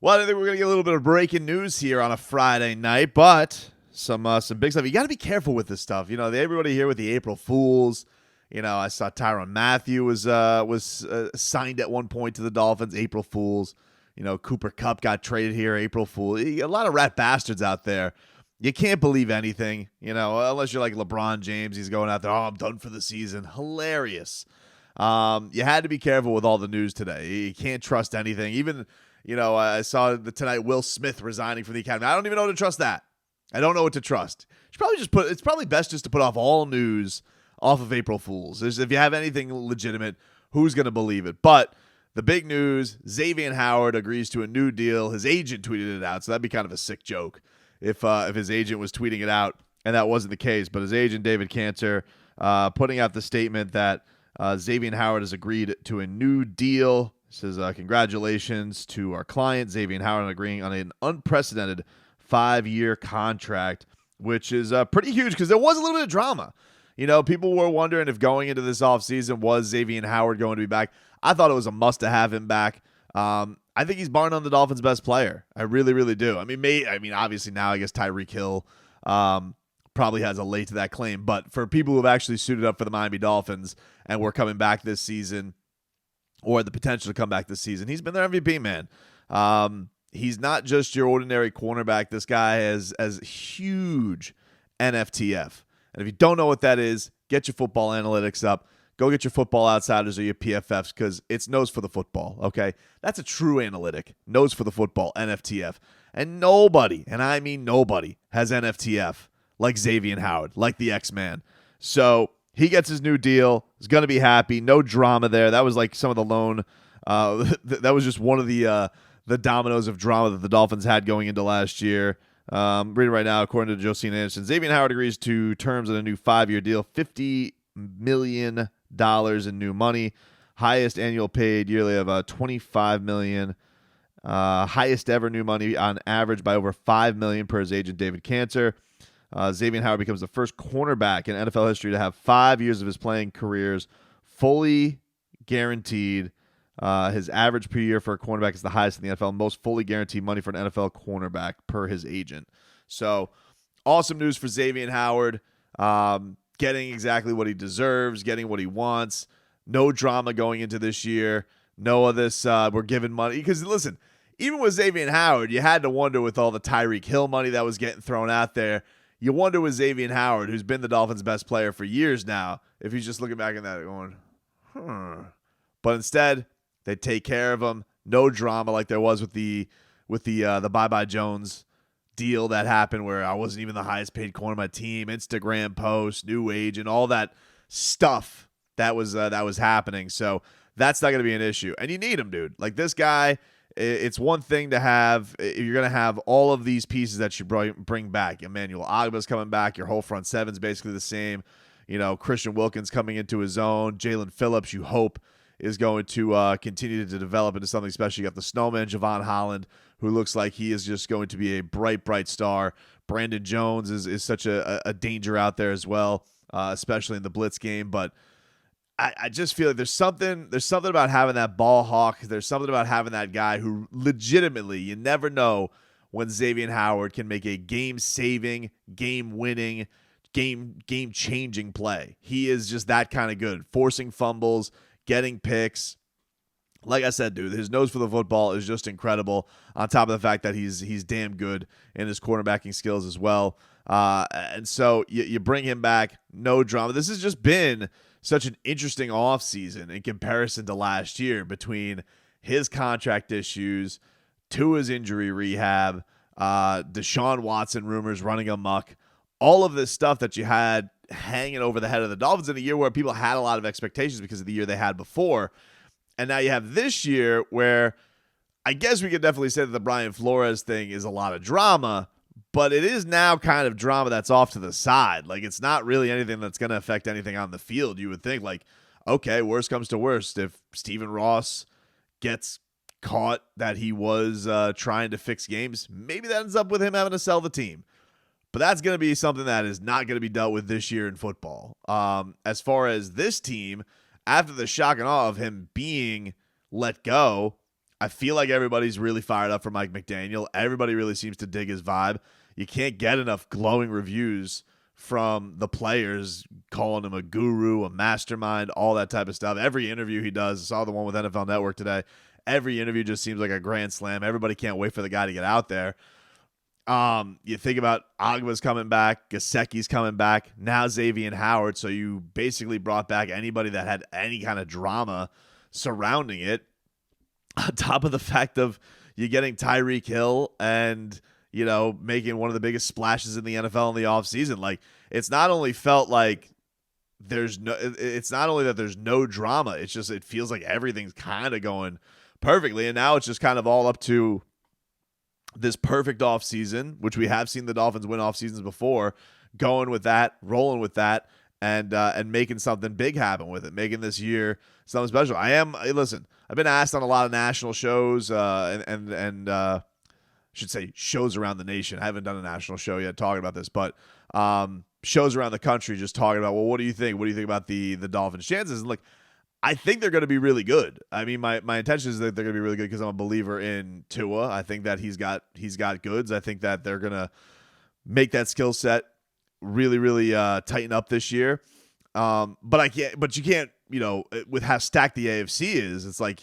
Well, I think we're going to get a little bit of breaking news here on a Friday night, but some big stuff. You got to be careful with this stuff. You know, everybody here with the April Fools. You know, I saw Tyrann Mathieu was signed at one point to the Dolphins. April Fools. You know, Cooper Kupp got traded here. April Fool. A lot of rat bastards out there. You can't believe anything. You know, unless you're like LeBron James. He's going out there. Oh, I'm done for the season. Hilarious. You had to be careful with all the news today. You can't trust anything. Even, you know, I saw tonight Will Smith resigning from the Academy. I don't even know to trust that. I don't know what to trust. It's probably best just to put off all news off of April Fools. If you have anything legitimate, who's going to believe it? But the big news, Xavien Howard agrees to a new deal. His agent tweeted it out, so that'd be kind of a sick joke if his agent was tweeting it out and that wasn't the case. But his agent, David Cantor, putting out the statement that Xavien Howard has agreed to a new deal. He says, congratulations to our client, Xavien Howard, on agreeing on an unprecedented 5-year contract, which is pretty huge because there was a little bit of drama. You know, people were wondering if going into this offseason was Xavien Howard going to be back. I thought it was a must to have him back. I think he's bar none the Dolphins' best player. I really, really do. I mean, obviously now I guess Tyreek Hill probably has a lay to that claim. But for people who have actually suited up for the Miami Dolphins and were coming back this season or the potential to come back this season, he's been their MVP, man. He's not just your ordinary cornerback. This guy has huge NFTF. And if you don't know what that is, get your football analytics up. Go get your Football Outsiders or your PFFs because it's nose for the football, okay? That's a true analytic. Nose for the football, NFTF. And nobody, and I mean nobody, has NFTF like Xavien Howard, like the X-Man. So he gets his new deal. He's going to be happy. No drama there. That was like some of the lone that was just one of the dominoes of drama that the Dolphins had going into last year. Reading right now, according to Josine Anderson, Xavien Howard agrees to terms on a new 5-year deal, $50 million in new money, highest annual paid yearly of $25 million, highest ever new money on average by over $5 million per his agent David Cantor. Xavien Howard becomes the first cornerback in NFL history to have 5 years of his playing careers fully guaranteed. His average per year for a cornerback is the highest in the NFL. Most fully guaranteed money for an NFL cornerback per his agent. So awesome news for Xavien Howard. Getting exactly what he deserves, getting what he wants. No drama going into this year. No of this, we're giving money. Because, listen, even with Xavien Howard, you had to wonder with all the Tyreek Hill money that was getting thrown out there, you wonder with Xavien Howard, who's been the Dolphins' best player for years now, if he's just looking back at that going, But instead, they take care of him. No drama like there was with the Bye-Bye Jones deal that happened where I wasn't even the highest paid corner on my team, Instagram post, new agent, all that stuff that was happening. So that's not going to be an issue. And you need him, dude. Like this guy, it's one thing to have, you're going to have all of these pieces that you bring back. Emmanuel Ogba's coming back. Your whole front seven's basically the same. You know, Christian Wilkins coming into his own. Jalen Phillips, you hope, is going to continue to develop into something special. You got the Snowman, Javon Holland, who looks like he is just going to be a bright, bright star. Brandon Jones is such a danger out there as well, especially in the blitz game. But I just feel like there's something about having that ball hawk. There's something about having that guy who legitimately, you never know when Xavien Howard can make a game-saving, game-winning, game-changing play. He is just that kind of good, forcing fumbles, getting picks. Like I said, dude, his nose for the football is just incredible. On top of the fact that he's damn good in his quarterbacking skills as well. And so you bring him back, no drama. This has just been such an interesting offseason in comparison to last year between his contract issues, Tua's injury rehab, Deshaun Watson rumors running amok, all of this stuff that you had hanging over the head of the Dolphins in a year where people had a lot of expectations because of the year they had before. And now you have this year where I guess we could definitely say that the Brian Flores thing is a lot of drama, but it is now kind of drama that's off to the side. Like, it's not really anything that's going to affect anything on the field. You would think, like, okay, worst comes to worst. If Stephen Ross gets caught that he was trying to fix games, maybe that ends up with him having to sell the team. But that's going to be something that is not going to be dealt with this year in football. As far as this team, after the shock and awe of him being let go, I feel like everybody's really fired up for Mike McDaniel. Everybody really seems to dig his vibe. You can't get enough glowing reviews from the players calling him a guru, a mastermind, all that type of stuff. Every interview he does, I saw the one with NFL Network today. Every interview just seems like a grand slam. Everybody can't wait for the guy to get out there. You think about Agba's coming back, Gesicki's coming back, now Xavien Howard. So you basically brought back anybody that had any kind of drama surrounding it. On top of the fact of you getting Tyreek Hill and, making one of the biggest splashes in the NFL in the offseason. Like, it's not only felt like it's not only that there's no drama, it's just it feels like everything's kind of going perfectly. And now it's just kind of all up to this perfect offseason, which we have seen the Dolphins win off seasons before, going with that, rolling with that, and making something big happen with it, making this year something special. Listen, I've been asked on a lot of national shows and should say shows around the nation. I haven't done a national show yet talking about this, but shows around the country just talking about, well, what do you think? What do you think about the Dolphins' chances? And look, I think they're going to be really good. I mean, my intention is that they're going to be really good because I'm a believer in Tua. I think that he's got goods. I think that they're going to make that skill set really, really tighten up this year. But you can't, with how stacked the AFC is, it's like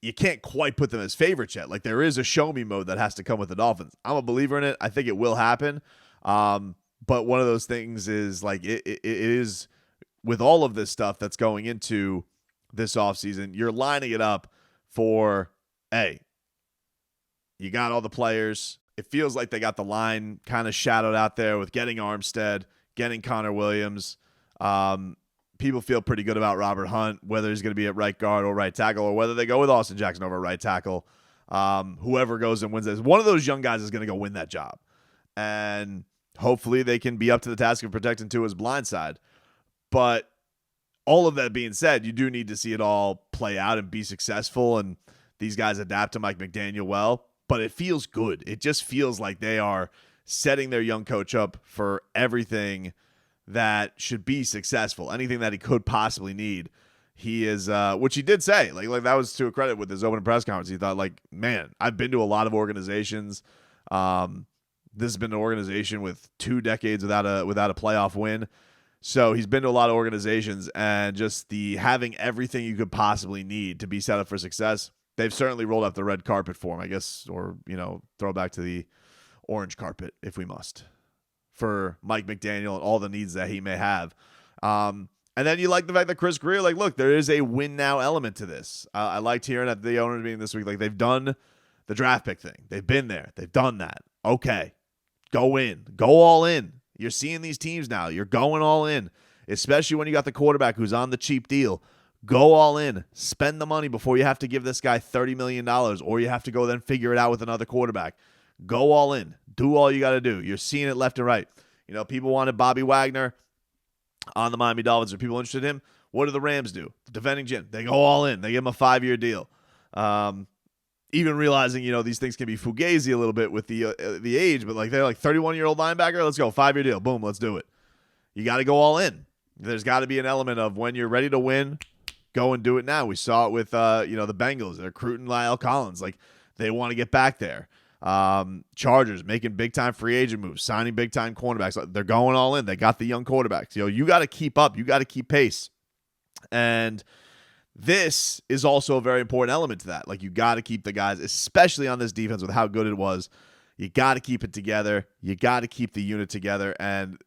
you can't quite put them as favorites yet. Like, there is a show me mode that has to come with the Dolphins. I'm a believer in it. I think it will happen. But one of those things is like it is with all of this stuff that's going into this offseason, you're lining it up for, hey, you got all the players. It feels like they got the line kind of shadowed out there with getting Armstead, getting Connor Williams. People feel pretty good about Robert Hunt, whether he's going to be at right guard or right tackle, or whether they go with Austin Jackson over right tackle. Whoever goes and wins this, one of those young guys is going to go win that job. And hopefully they can be up to the task of protecting Tua's blind side. But all of that being said, you do need to see it all play out and be successful, and these guys adapt to Mike McDaniel well. But it feels good. It just feels like they are setting their young coach up for everything that should be successful, anything that he could possibly need. He is, which he did say, like that was to a credit with his opening press conference. He thought, like, man, I've been to a lot of organizations. This has been an organization with 2 decades without a playoff win. So he's been to a lot of organizations, and just the having everything you could possibly need to be set up for success. They've certainly rolled out the red carpet for him, I guess, or, throw back to the orange carpet if we must, for Mike McDaniel and all the needs that he may have. And then you like the fact that Chris Greer, like, look, there is a win now element to this. I liked hearing at the owners meeting this week, like, they've done the draft pick thing. They've been there. They've done that. Okay, go in. Go all in. You're seeing these teams now. You're going all in, especially when you got the quarterback who's on the cheap deal. Go all in. Spend the money before you have to give this guy $30 million, or you have to go then figure it out with another quarterback. Go all in. Do all you got to do. You're seeing it left and right. People wanted Bobby Wagner on the Miami Dolphins. Are people interested in him? What do the Rams do? The defending champ. They go all in. They give him a 5-year deal. Even realizing, these things can be fugazi a little bit with the age, but like they're like 31-year-old linebacker. Let's go, 5-year deal. Boom, let's do it. You got to go all in. There's got to be an element of when you're ready to win, go and do it now. We saw it with the Bengals. They're recruiting Lyle Collins. Like, they want to get back there. Chargers making big time free agent moves, signing big time cornerbacks. They're going all in. They got the young quarterbacks. You got to keep up. You got to keep pace. And this is also a very important element to that. Like, you got to keep the guys, especially on this defense with how good it was. You got to keep it together. You got to keep the unit together. And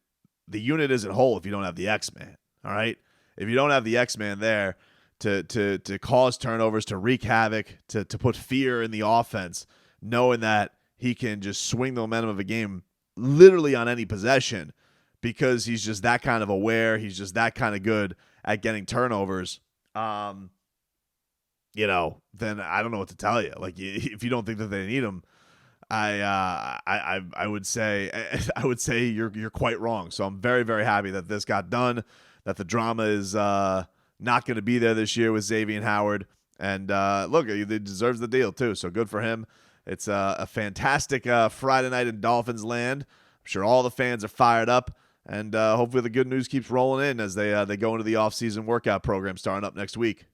the unit isn't whole if you don't have the X-Man. All right? If you don't have the X-Man there to cause turnovers, to wreak havoc, to put fear in the offense, knowing that he can just swing the momentum of a game literally on any possession because he's just that kind of aware. He's just that kind of good at getting turnovers. Then I don't know what to tell you. Like, if you don't think that they need him, I would say you're quite wrong. So I'm very, very happy that this got done, that the drama is not going to be there this year with Xavien Howard. And look, he deserves the deal too. So good for him. It's a fantastic Friday night in Dolphins land. I'm sure all the fans are fired up, and hopefully the good news keeps rolling in as they go into the off-season workout program starting up next week.